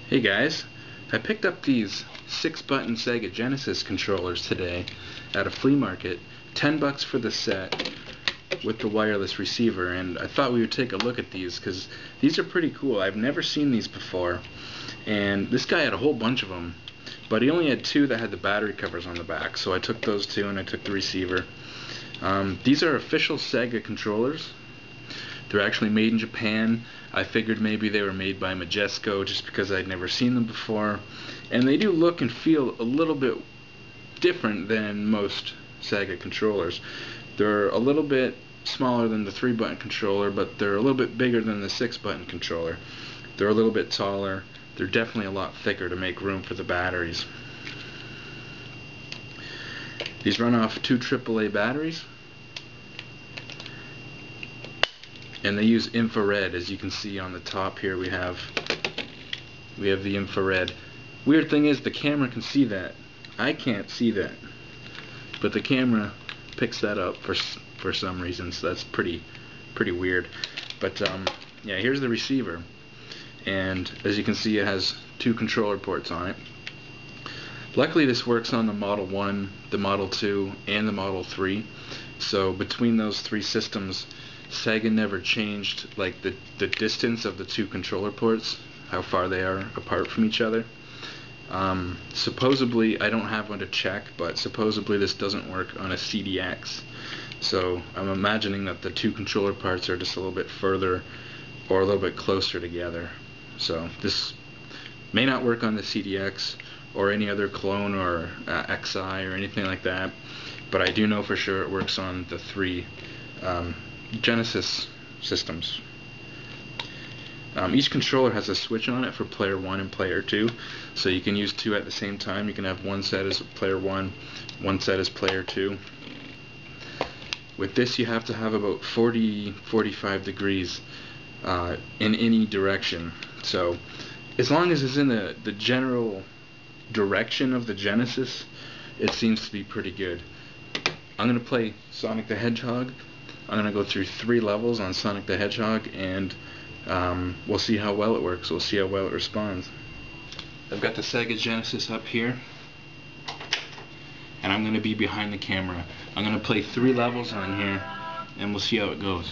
Hey guys, I picked up these 6-button Sega Genesis controllers today at a flea market. $10 for the set with the wireless receiver, and I thought we would take a look at these because these are pretty cool. I've never seen these before, and this guy had a whole bunch of them, but he only had two that had the battery covers on the back, so I took those two and I took the receiver. These are official Sega controllers. They're actually made in Japan. I figured maybe they were made by Majesco just because I'd never seen them before. And they do look and feel a little bit different than most Sega controllers. They're a little bit smaller than the 3-button controller, but they're a little bit bigger than the 6-button controller. They're a little bit taller. They're definitely a lot thicker to make room for the batteries. These run off 2 AAA batteries. And they use infrared. As you can see on the top here, we have the infrared. Weird thing is the camera can see that. I can't see that, but the camera picks that up for some reason, so that's pretty weird. But yeah, here's the receiver, and as you can see, it has 2 controller ports on it. Luckily this works on the Model 1, the Model 2, and the Model 3, so between those 3 systems Sega never changed like the distance of the 2 controller ports, how far they are apart from each other. Supposedly, I don't have one to check, but supposedly this doesn't work on a CDX. So I'm imagining that the 2 controller parts are just a little bit further or a little bit closer together. So this may not work on the CDX or any other clone or XI or anything like that, but I do know for sure it works on the 3 Genesis systems. Each controller has a switch on it for player 1 and player 2, so you can use 2 at the same time. You can have one set as player 1, one set as player 2. With this you have to have about 40-45 degrees in any direction, so as long as it's in the general direction of the Genesis, it seems to be pretty good. I'm going to play Sonic the Hedgehog. I'm going to go through 3 levels on Sonic the Hedgehog, and we'll see how well it works. We'll see how well it responds. I've got the Sega Genesis up here, and I'm going to be behind the camera. I'm going to play 3 levels on here, and we'll see how it goes.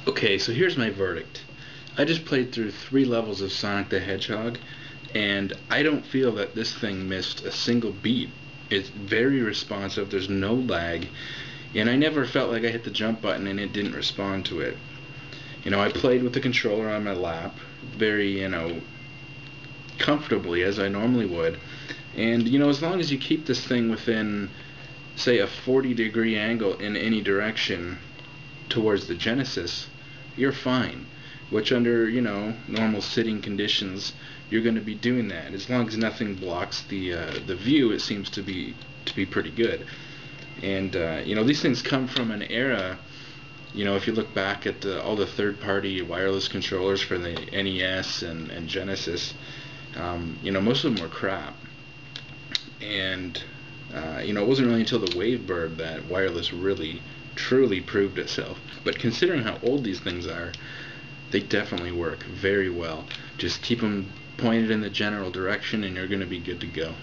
Okay, so here's my verdict. I just played through 3 levels of Sonic the Hedgehog, and I don't feel that this thing missed a single beat. It's very responsive, there's no lag, and I never felt like I hit the jump button and it didn't respond to it. You know, I played with the controller on my lap, very, comfortably as I normally would, and as long as you keep this thing within, say, a 40-degree angle in any direction towards the Genesis, you're fine. Which under, normal sitting conditions, you're going to be doing that. As long as nothing blocks the view, it seems to be pretty good. And these things come from an era. If you look back at all the third-party wireless controllers for the NES and Genesis, most of them were crap. And It wasn't really until the Wavebird that wireless really, truly proved itself. But considering how old these things are, they definitely work very well. Just keep them pointed in the general direction and you're going to be good to go.